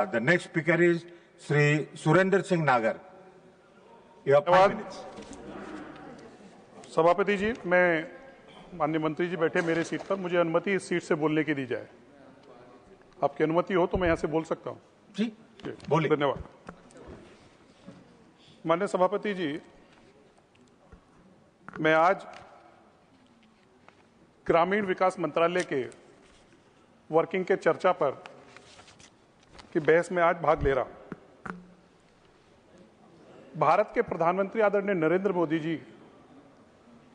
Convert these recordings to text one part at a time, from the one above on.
The next speaker is Sri Surender Singh Nagar. You have 5 minutes. सभापति जी, मैं माननीय मंत्री जी बैठे मेरे सीट पर, मुझे अनुमति इस सीट से बोलने की दी जाए। आपकी अनुमति हो तो मैं यहां से बोल सकता हूं। जी, बोलिए। धन्यवाद। माननीय सभापति जी, मैं आज ग्रामीण विकास मंत्रालय के वर्किंग के चर्चा पर की बहस में आज भाग ले रहा हूं। भारत के प्रधानमंत्री आदरणीय नरेंद्र मोदी जी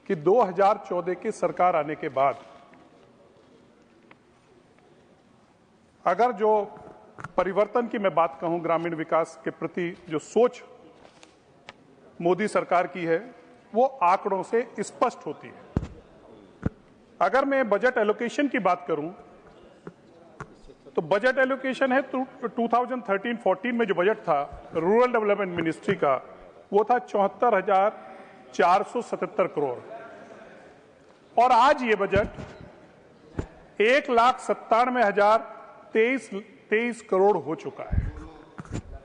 की 2014 की सरकार आने के बाद अगर जो परिवर्तन की मैं बात कहूं, ग्रामीण विकास के प्रति जो सोच मोदी सरकार की है वो आंकड़ों से स्पष्ट होती है। अगर मैं बजट एलोकेशन की बात करूं तो बजट एलोकेशन है 2013-14 में जो बजट था रूरल डेवलपमेंट मिनिस्ट्री का, वो था 74,477 करोड़, और आज ये बजट 1,97,023 करोड़ हो चुका है।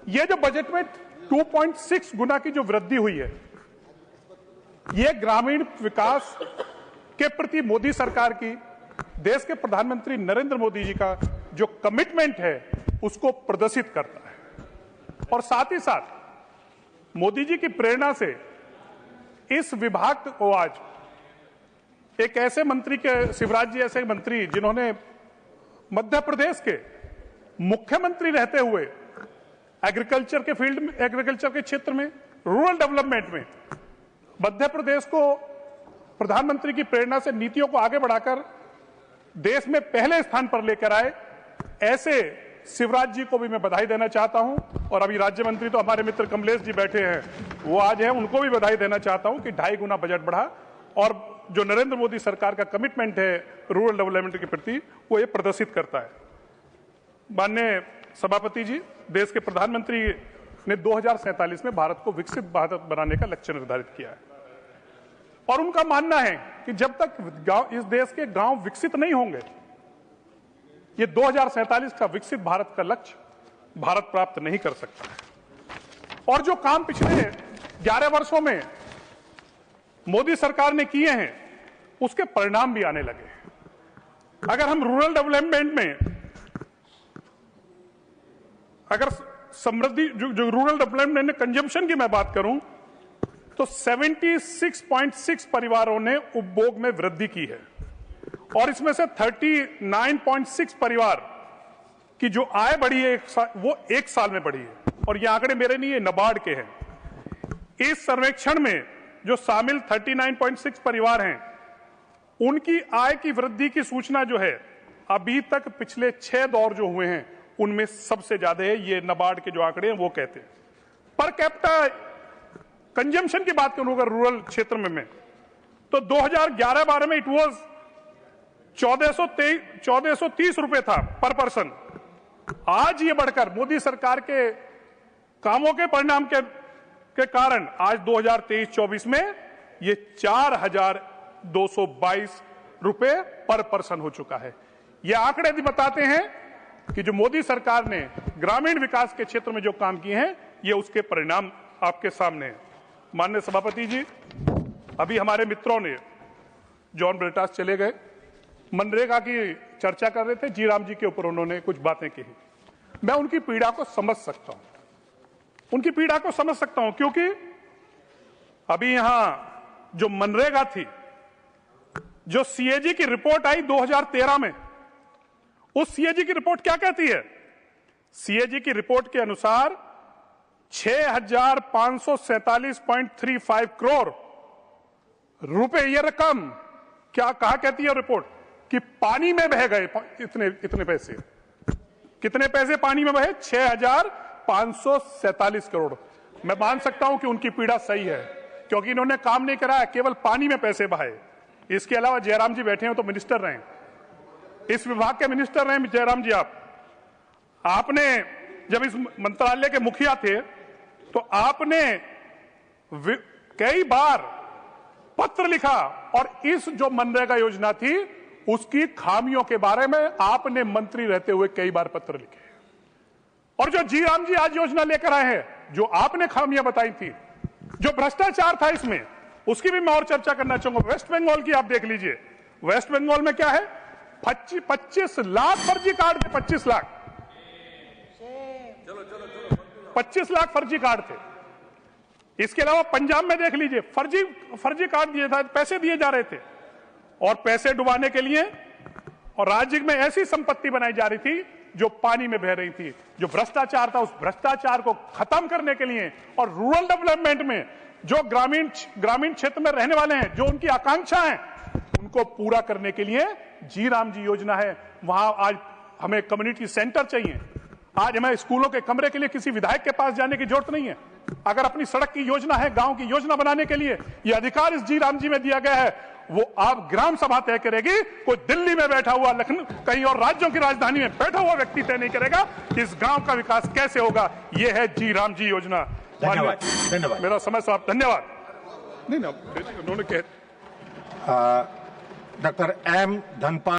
ये जो बजट में 2.6 गुना की जो वृद्धि हुई है, ये ग्रामीण विकास के प्रति मोदी सरकार की, देश के प्रधानमंत्री नरेंद्र मोदी जी का जो कमिटमेंट है उसको प्रदर्शित करता है। और साथ ही साथ मोदी जी की प्रेरणा से इस विभाग को आज एक ऐसे मंत्री के, शिवराज जी ऐसे मंत्री जिन्होंने मध्य प्रदेश के मुख्यमंत्री रहते हुए एग्रीकल्चर के फील्ड में, एग्रीकल्चर के क्षेत्र में, रूरल डेवलपमेंट में मध्य प्रदेश को प्रधानमंत्री की प्रेरणा से नीतियों को आगे बढ़ाकर देश में पहले स्थान पर लेकर आए, ऐसे शिवराज जी को भी मैं बधाई देना चाहता हूं। और अभी राज्य मंत्री तो हमारे मित्र कमलेश जी बैठे हैं, वो आज हैं, उनको भी बधाई देना चाहता हूं कि 2.5 गुना बजट बढ़ा, और जो नरेंद्र मोदी सरकार का कमिटमेंट है रूरल डेवलपमेंट के प्रति, वो ये प्रदर्शित करता है। माननीय सभापति जी, देश के प्रधानमंत्री ने 2047 में भारत को विकसित भारत बनाने का लक्ष्य निर्धारित किया है, और उनका मानना है कि जब तक इस देश के गांव विकसित नहीं होंगे, ये 2047 का विकसित भारत का लक्ष्य भारत प्राप्त नहीं कर सकता है। और जो काम पिछले 11 वर्षों में मोदी सरकार ने किए हैं, उसके परिणाम भी आने लगे। अगर हम रूरल डेवलपमेंट में, अगर समृद्धि जो रूरल डेवलपमेंट कंजम्पशन की मैं बात करूं तो 76.6 परिवारों ने उपभोग में वृद्धि की है, और इसमें से 39.6 परिवार की जो आय बढ़ी है वो एक साल में बढ़ी है। और ये आंकड़े मेरे नहीं, ये नाबार्ड के हैं। इस सर्वेक्षण में जो शामिल 39.6 परिवार हैं, उनकी आय की वृद्धि की सूचना जो है अभी तक पिछले 6 दौर जो हुए हैं उनमें सबसे ज्यादा है। ये नाबार्ड के जो आंकड़े हैं वो कहते हैं। पर कैपिटा कंजम्पशन की बात करूं अगर रूरल क्षेत्र में तो 2011-12 में इट वाज 1430 रुपए था पर पर्सन। आज ये बढ़कर मोदी सरकार के कामों के परिणाम के कारण आज 2023-24 में ये 4,222 रुपए पर पर्सन हो चुका है। ये आंकड़े भी बताते हैं कि जो मोदी सरकार ने ग्रामीण विकास के क्षेत्र में जो काम किए हैं, ये उसके परिणाम आपके सामने हैं। माननीय सभापति जी, अभी हमारे मित्रों ने, जॉन ब्रिटास चले गए, मनरेगा की चर्चा कर रहे थे, जी राम जी के ऊपर उन्होंने कुछ बातें कही। मैं उनकी पीड़ा को समझ सकता हूं, उनकी पीड़ा को समझ सकता हूं, क्योंकि अभी यहां जो मनरेगा थी, जो सीएजी की रिपोर्ट आई 2013 में, उस सीएजी की रिपोर्ट क्या कहती है? सीएजी की रिपोर्ट के अनुसार 6,547.35 करोड़ रुपए, ये रकम क्या कहा कहती है रिपोर्ट कि पानी में बह गए। इतने पैसे, कितने पैसे पानी में बहे? 6,547 करोड़। मैं मान सकता हूं कि उनकी पीड़ा सही है, क्योंकि इन्होंने काम नहीं कराया, केवल पानी में पैसे बहाए। इसके अलावा जयराम जी बैठे हैं तो मिनिस्टर रहे, इस विभाग के मिनिस्टर रहे जयराम जी। आपने जब इस मंत्रालय के मुखिया थे तो आपने कई बार पत्र लिखा, और इस जो मनरेगा योजना थी उसकी खामियों के बारे में आपने मंत्री रहते हुए कई बार पत्र लिखे। और जो जी राम जी आज योजना लेकर आए हैं, जो आपने खामियां बताई थी, जो भ्रष्टाचार था इसमें, उसकी भी मैं और चर्चा करना चाहूंगा। वेस्ट बंगाल की आप देख लीजिए, वेस्ट बंगाल में क्या है, 25 लाख फर्जी कार्ड थे, 25 लाख फर्जी कार्ड थे। इसके अलावा पंजाब में देख लीजिए, फर्जी कार्ड दिए था, पैसे दिए जा रहे थे, और पैसे डुबाने के लिए और राज्य में ऐसी संपत्ति बनाई जा रही थी जो पानी में बह रही थी। जो भ्रष्टाचार था, उस भ्रष्टाचार को खत्म करने के लिए और रूरल डेवलपमेंट में जो ग्रामीण क्षेत्र में रहने वाले हैं, जो उनकी आकांक्षा है, उनको पूरा करने के लिए जी राम जी योजना है। वहां आज हमें कम्युनिटी सेंटर चाहिए। आज हमें स्कूलों के कमरे के लिए किसी विधायक के पास जाने की जरूरत नहीं है। अगर अपनी सड़क की योजना है, गांव की योजना बनाने के लिए, यह अधिकार इस जी राम जी में दिया गया है। वो आप ग्राम सभा तय करेगी, कोई दिल्ली में बैठा हुआ, लखनऊ, कहीं और राज्यों की राजधानी में बैठा हुआ व्यक्ति तय नहीं करेगा इस गांव का विकास कैसे होगा। यह है जी राम जी योजना। धन्यवाद। मेरा समय समाप्त। धन्यवाद। नहीं ना, उन्होंने कहा डॉक्टर एम धनपाल